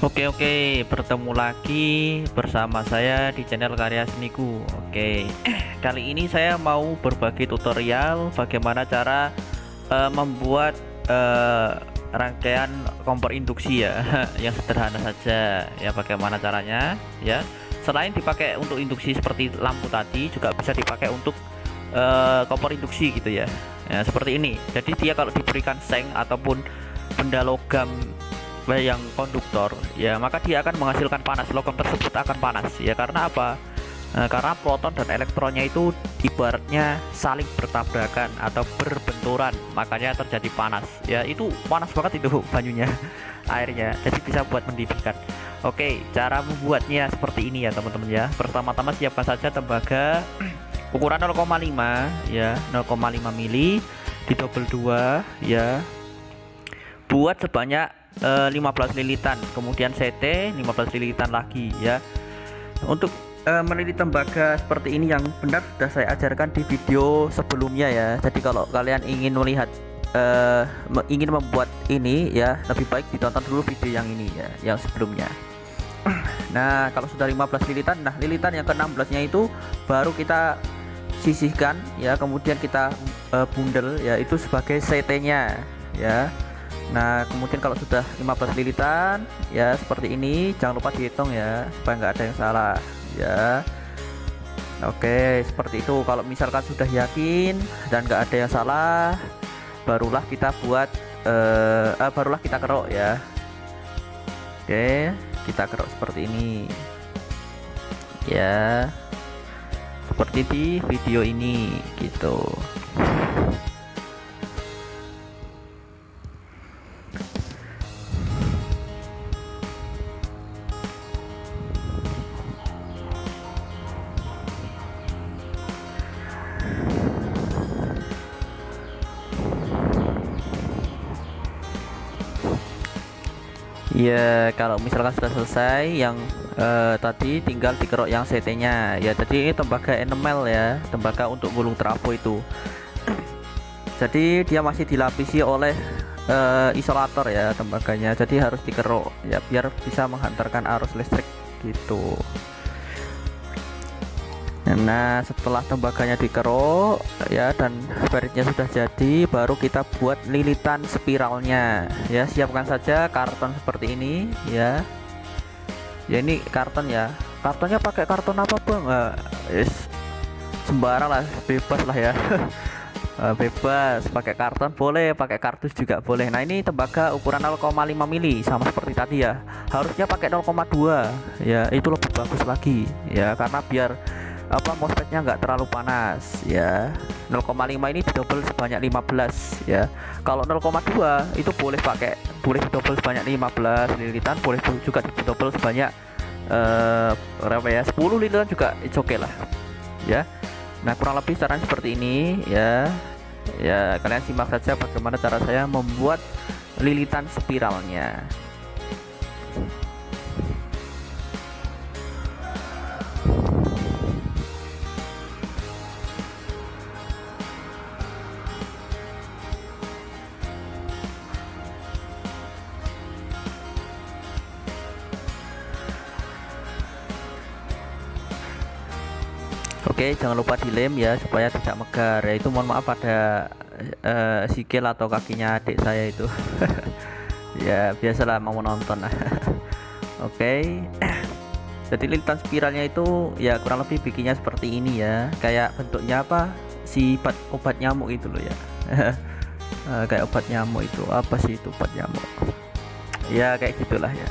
Oke, bertemu lagi bersama saya di channel Karya Seniku. Kali ini saya mau berbagi tutorial bagaimana cara membuat rangkaian kompor induksi ya, yang sederhana saja. Ya, bagaimana caranya? Ya, selain dipakai untuk induksi seperti lampu tadi, juga bisa dipakai untuk kompor induksi gitu ya. Ya, seperti ini. Jadi dia kalau diberikan seng ataupun benda logam yang konduktor ya, maka dia akan menghasilkan panas. Logam tersebut akan panas ya, karena apa? Karena proton dan elektronnya itu ibaratnya saling bertabrakan atau berbenturan, makanya terjadi panas ya. Itu panas banget itu banyunya airnya, jadi bisa buat mendidihkan. Cara membuatnya seperti ini ya teman-teman ya. Pertama-tama siapkan saja tembaga ukuran 0,5 ya, 0,5 mili di double 2 ya. Buat sebanyak 15 lilitan, kemudian CT 15 lilitan lagi ya. Untuk melilit tembaga seperti ini yang benar sudah saya ajarkan di video sebelumnya ya. Jadi kalau kalian ingin melihat ingin membuat ini ya, lebih baik ditonton dulu video yang ini ya, yang sebelumnya. Nah, kalau sudah 15 lilitan, nah lilitan yang ke-16 nya itu baru kita sisihkan ya, kemudian kita bundel ya, itu sebagai CT nya ya. Nah, kemudian kalau sudah 15 lilitan ya seperti ini, jangan lupa dihitung ya supaya nggak ada yang salah ya. Seperti itu. Kalau misalkan sudah yakin dan nggak ada yang salah, barulah kita buat barulah kita keruk ya. Kita keruk seperti ini ya, seperti di video ini gitu. Ya, kalau misalkan sudah selesai yang tadi, tinggal dikerok yang CT nya ya. Tadi ini tembaga enamel ya, tembaga untuk gulung trafo itu. Jadi dia masih dilapisi oleh isolator ya tembaganya, jadi harus dikerok ya biar bisa menghantarkan arus listrik gitu. Nah, setelah tembaganya dikeruk ya dan baritnya sudah jadi, baru kita buat lilitan spiralnya ya. Siapkan saja karton seperti ini ya. Ya, ini karton ya. Kartonnya pakai karton apa bang? Sembarang lah, bebas lah ya. Bebas, pakai karton boleh, pakai kardus juga boleh. Nah, ini tembaga ukuran 0,5 mili sama seperti tadi ya. Harusnya pakai 0,2 ya, itu lebih bagus lagi ya, karena biar MOSFET-nya nggak terlalu panas ya. 0,5 ini didouble sebanyak 15 ya. Kalau 0,2 itu boleh didouble sebanyak 15 lilitan, boleh juga didouble sebanyak berapa ya, 10 lilitan juga it's okay lah ya. Nah, kurang lebih caranya seperti ini ya. Ya, kalian simak saja bagaimana cara saya membuat lilitan spiralnya. Jangan lupa dilem ya supaya tidak megar ya. Itu mohon maaf pada sikil atau kakinya adik saya itu. Ya, biasalah mau menonton. Jadi lilitan spiralnya itu ya kurang lebih bikinnya seperti ini ya. Kayak bentuknya apa? Obat nyamuk itu loh ya. Kayak obat nyamuk itu. Apa sih itu obat nyamuk? Ya, kayak gitulah ya.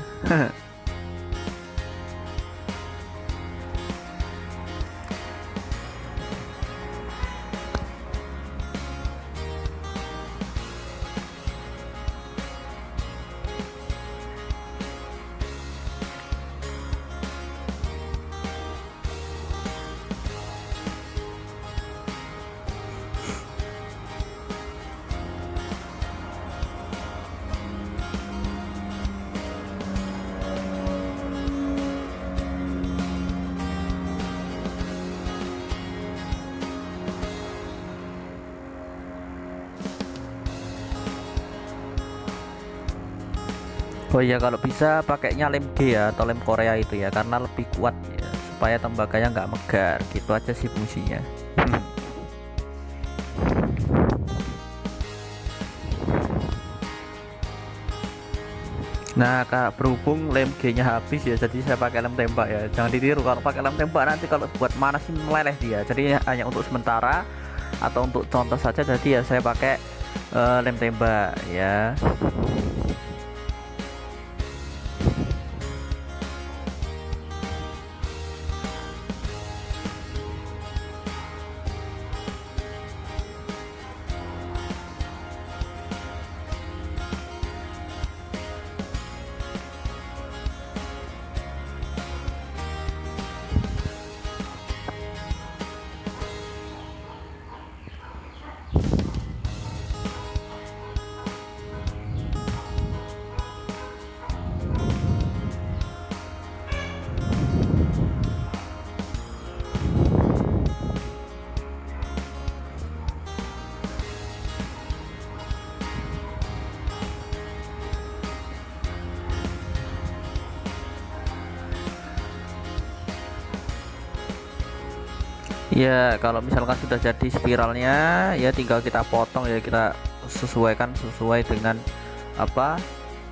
Oh iya, kalau bisa pakainya lem G ya, atau lem Korea itu ya, karena lebih kuat ya, supaya tembaganya nggak megar. Gitu aja sih fungsinya. Nah kak, berhubung lem G nya habis ya, jadi saya pakai lem tembak ya. Jangan ditiru, kalau pakai lem tembak nanti kalau buat manasin meleleh dia. Jadi hanya untuk sementara atau untuk contoh saja, jadi ya saya pakai lem tembak ya. Ya kalau misalkan sudah jadi spiralnya ya, tinggal kita potong ya, kita sesuaikan sesuai dengan apa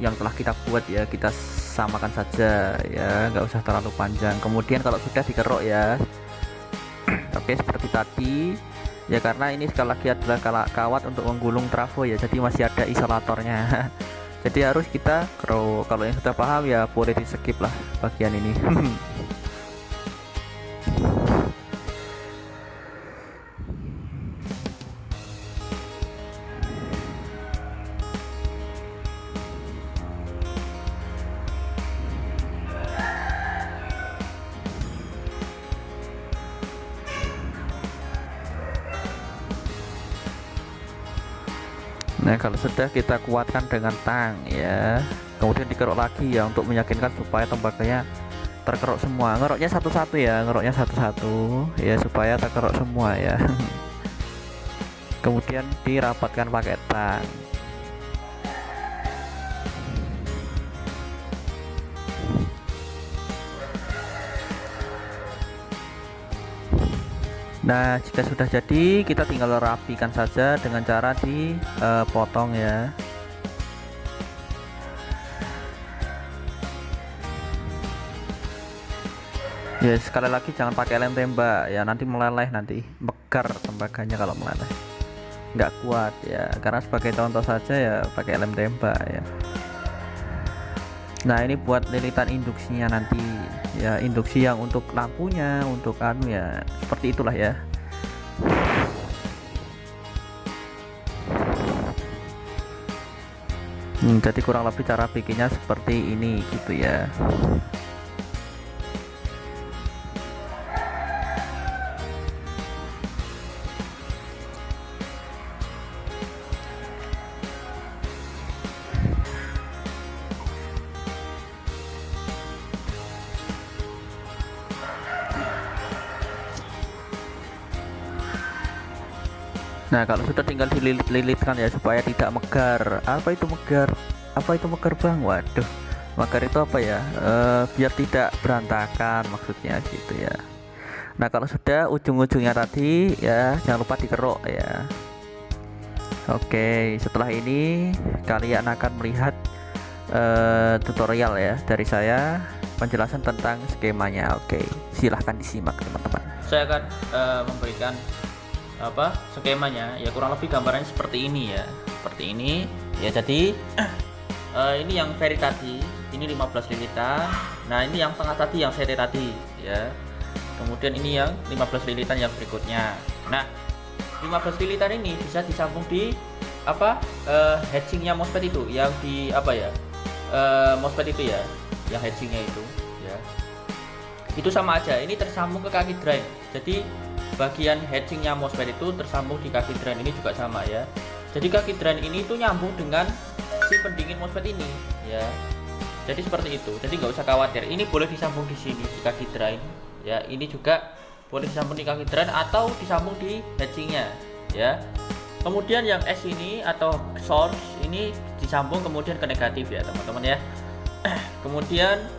yang telah kita buat ya, kita samakan saja ya, nggak usah terlalu panjang. Kemudian kalau sudah dikerok ya, oke seperti tadi ya, karena ini sekali lagi adalah kawat untuk menggulung trafo ya, jadi masih ada isolatornya. Jadi harus kita kerok. Kalau yang sudah paham ya boleh di skip lah bagian ini. Nah kalau sudah, kita kuatkan dengan tang ya, kemudian dikerok lagi ya, untuk meyakinkan supaya tembaganya terkerok semua. Ngeroknya satu-satu ya, ngeroknya satu-satu ya, supaya terkerok semua ya. Kemudian dirapatkan pakai tang. Nah jika sudah jadi, kita tinggal rapikan saja dengan cara dipotong ya. Ya sekali lagi jangan pakai lem tembak ya, nanti meleleh, nanti megar tembaganya kalau meleleh, nggak kuat ya. Karena sebagai contoh saja ya pakai lem tembak ya. Nah ini buat lilitan induksinya nanti ya, induksi yang untuk lampunya, untuk anu ya, seperti itulah ya. Jadi kurang lebih cara bikinnya seperti ini gitu ya. Nah kalau sudah, tinggal dililit-lilitkan ya, supaya tidak megar. Apa itu megar? Apa itu megar bang? Waduh, megar itu apa ya? Biar tidak berantakan maksudnya gitu ya. Nah kalau sudah, ujung-ujungnya tadi ya jangan lupa dikerok ya. Oke, setelah ini kalian akan melihat tutorial ya dari saya, penjelasan tentang skemanya. Oke, silahkan disimak teman-teman. Saya akan memberikan skemanya ya, kurang lebih gambarannya seperti ini ya, seperti ini ya. Jadi ini yang veri tadi, ini 15 lilitan. Nah ini yang tengah tadi, yang seri tadi ya. Kemudian ini yang 15 lilitan yang berikutnya. Nah 15 lilitan ini bisa disambung di hedgingnya MOSFET itu, yang di MOSFET itu ya, yang hedgingnya itu ya, itu sama aja, ini tersambung ke kaki drain. Jadi bagian hedgingnya MOSFET itu tersambung di kaki drain ini juga sama ya. Jadi kaki drain ini tuh nyambung dengan si pendingin MOSFET ini ya. Jadi seperti itu, jadi nggak usah khawatir. Ini boleh disambung di sini di kaki drain ya, ini juga boleh disambung di kaki drain atau disambung di hedgingnya ya. Kemudian yang S ini atau source ini disambung kemudian ke negatif ya teman-teman ya. Kemudian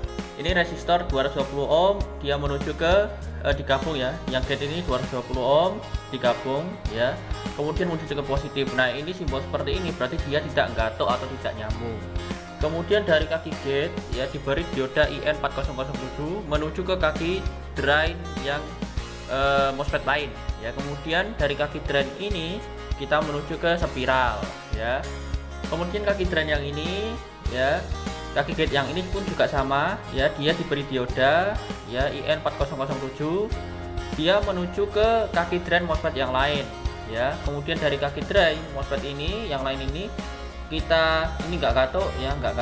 ini resistor 220 ohm, dia menuju ke digabung ya, yang gate ini 220 ohm digabung ya, kemudian menuju ke positif. Nah ini simbol seperti ini berarti dia tidak gatok atau tidak nyambung. Kemudian dari kaki gate ya diberi dioda IN4007 menuju ke kaki drain yang MOSFET lain ya. Kemudian dari kaki drain ini kita menuju ke spiral ya. Kemudian kaki drain yang ini ya, kaki gate yang ini pun juga sama ya, dia diberi dioda ya IN4007, dia menuju ke kaki drain MOSFET yang lain ya. Kemudian dari kaki drain MOSFET ini yang lain ini kita ini nggak gatok ya, nggak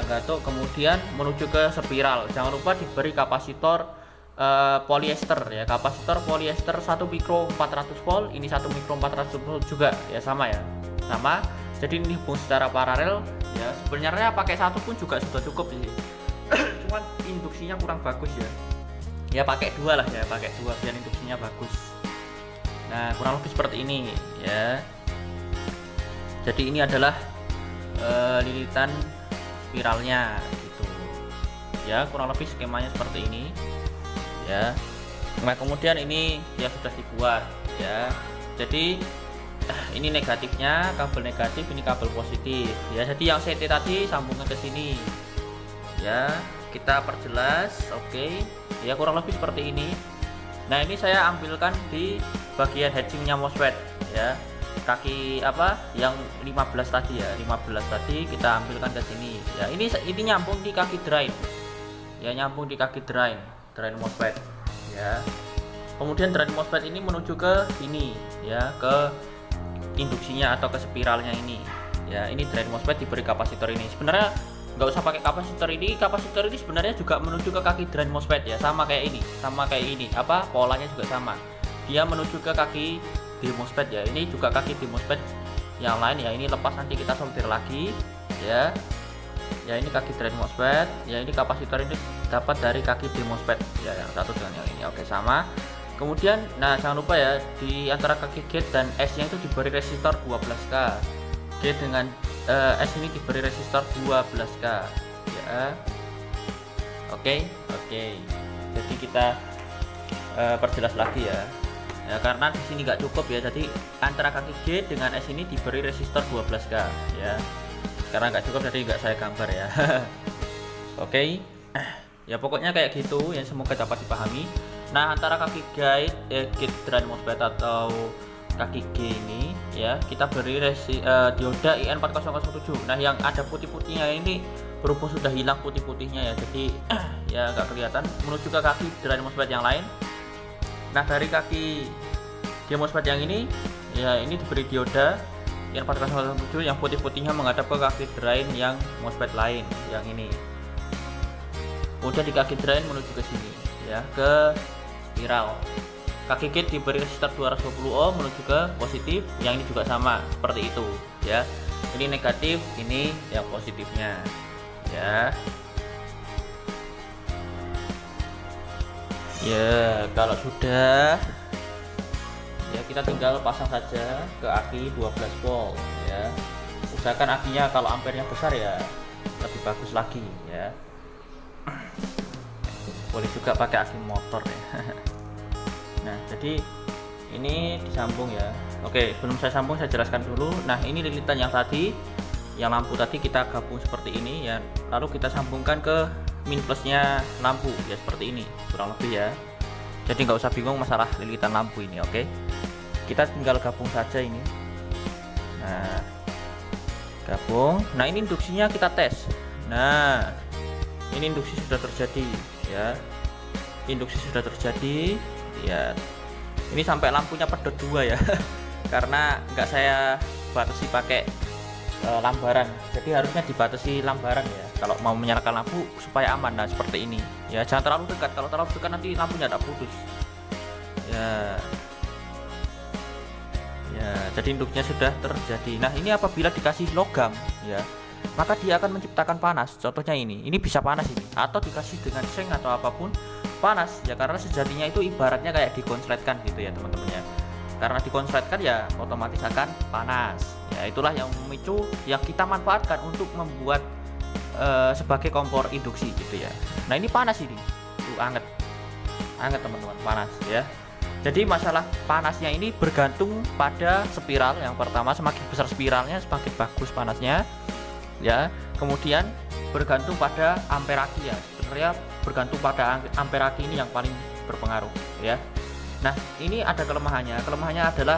gatok, kemudian menuju ke spiral. Jangan lupa diberi kapasitor polyester ya, kapasitor polyester 1 mikro 400 volt, ini 1 mikro 400 volt juga ya, sama ya, sama. Jadi ini hubung secara paralel ya, sebenarnya pakai satu pun juga sudah cukup sih. Cuman induksinya kurang bagus ya, pakai dua lah ya, pakai dua biar induksinya bagus. Nah kurang lebih seperti ini ya. Jadi ini adalah lilitan spiralnya gitu ya, kurang lebih skemanya seperti ini ya. Nah kemudian ini ya sudah dibuat ya, jadi ini negatifnya, kabel negatif, ini kabel positif ya. Jadi yang CT tadi sambungkan ke sini ya, kita perjelas. Oke ya, kurang lebih seperti ini. Nah ini saya ambilkan di bagian heatsingnya MOSFET ya, kaki apa yang 15 tadi ya, 15 tadi kita ambilkan ke sini ya. Ini nyambung di kaki drain ya, nyambung di kaki drain MOSFET ya. Kemudian drain MOSFET ini menuju ke sini ya, ke induksinya atau ke spiralnya ini ya. Ini drain MOSFET diberi kapasitor ini. Sebenarnya nggak usah pakai kapasitor ini, kapasitor ini sebenarnya juga menuju ke kaki drain MOSFET ya, sama kayak ini apa, polanya juga sama, dia menuju ke kaki di MOSFET ya. Ini juga kaki di MOSFET yang lain ya, ini lepas nanti kita solder lagi ya. Ya ini kaki drain MOSFET ya, ini kapasitor ini dapat dari kaki di MOSFET ya, yang satu dengan yang ini. Oke sama. Kemudian nah jangan lupa ya, di antara kaki gate dan S nya itu diberi resistor 12K. Gate dengan S ini diberi resistor 12K ya. Oke. Jadi kita perjelas lagi ya. Ya, karena di sini nggak cukup ya, jadi antara kaki G dengan S ini diberi resistor 12K ya. Karena nggak cukup jadi nggak saya gambar ya. Oke. Ya pokoknya kayak gitu yang semoga dapat dipahami. Nah antara kaki gate drain MOSFET atau kaki G ini ya, kita beri dioda IN4007. Nah yang ada putih-putihnya ini berhubung sudah hilang putih-putihnya ya, jadi ya nggak kelihatan, menuju ke kaki drain MOSFET yang lain. Nah dari kaki G MOSFET yang ini ya, ini diberi dioda yang 4007, yang putih-putihnya menghadap ke kaki drain yang MOSFET lain yang ini. Kemudian di kaki drain menuju ke sini ya, ke spiral. Kaki gate diberi resistor 220 ohm menuju ke positif, yang ini juga sama seperti itu ya. Ini negatif, ini yang positifnya ya. Ya kalau sudah ya, kita tinggal pasang saja ke aki 12 volt ya. Usahakan akinya kalau ampernya besar ya lebih bagus lagi ya. Boleh juga pakai aki motor ya. Nah jadi ini disambung ya. Oke, sebelum saya sambung saya jelaskan dulu. Nah ini lilitan yang tadi, yang lampu tadi kita gabung seperti ini ya, lalu kita sambungkan ke min plusnya lampu ya, seperti ini kurang lebih ya. Jadi nggak usah bingung masalah lilitan lampu ini. Oke, kita tinggal gabung saja ini. Nah gabung. Nah ini induksinya kita tes. Nah ini induksi sudah terjadi ya, induksi sudah terjadi ya. Ini sampai lampunya pedot 2 ya. Karena nggak saya batasi pakai lambaran, jadi harusnya dibatasi lambaran ya kalau mau menyalakan lampu supaya aman. Nah seperti ini ya, jangan terlalu dekat, kalau terlalu dekat nanti lampunya tak putus ya. Jadi induksinya sudah terjadi. Nah ini apabila dikasih logam ya, maka dia akan menciptakan panas. Contohnya ini bisa panas ini, atau dikasih dengan seng atau apapun panas ya, karena sejatinya itu ibaratnya kayak dikonsletkan gitu ya teman-teman ya. Karena dikonsletkan ya otomatis akan panas ya. Itulah yang memicu yang kita manfaatkan untuk membuat sebagai kompor induksi gitu ya. Nah ini panas ini, anget teman-teman, panas ya. Jadi masalah panasnya ini bergantung pada spiral. Yang pertama, semakin besar spiralnya semakin bagus panasnya ya. Kemudian bergantung pada amperaki ya. Sebenarnya bergantung pada amperaki ini yang paling berpengaruh ya. Nah ini ada kelemahannya. Kelemahannya adalah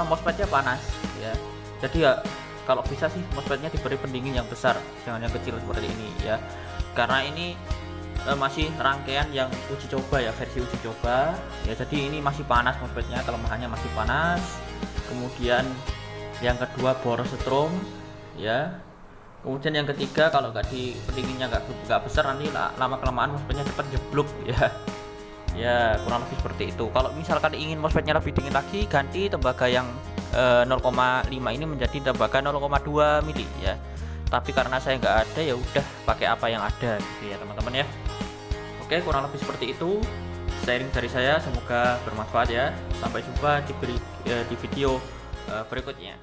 MOSFET-nya panas ya. Jadi ya kalau bisa sih MOSFET-nya diberi pendingin yang besar, jangan yang kecil seperti ini ya. Karena ini masih rangkaian yang uji coba ya, versi uji coba ya. Jadi ini masih panas MOSFET-nya, kelemahannya masih panas. Kemudian yang kedua boros strom ya. Kemudian yang ketiga, kalau nggak di pendinginnya nggak besar, nanti lama kelamaan MOSFET-nya cepat jeblok ya. Ya kurang lebih seperti itu. Kalau misalkan ingin MOSFET-nya lebih dingin lagi, ganti tembaga yang 0,5 ini menjadi tembaga 0,2 mili ya. Tapi karena saya nggak ada, ya udah pakai apa yang ada gitu ya teman-teman ya. Oke, kurang lebih seperti itu sharing dari saya, semoga bermanfaat ya. Sampai jumpa di video berikutnya.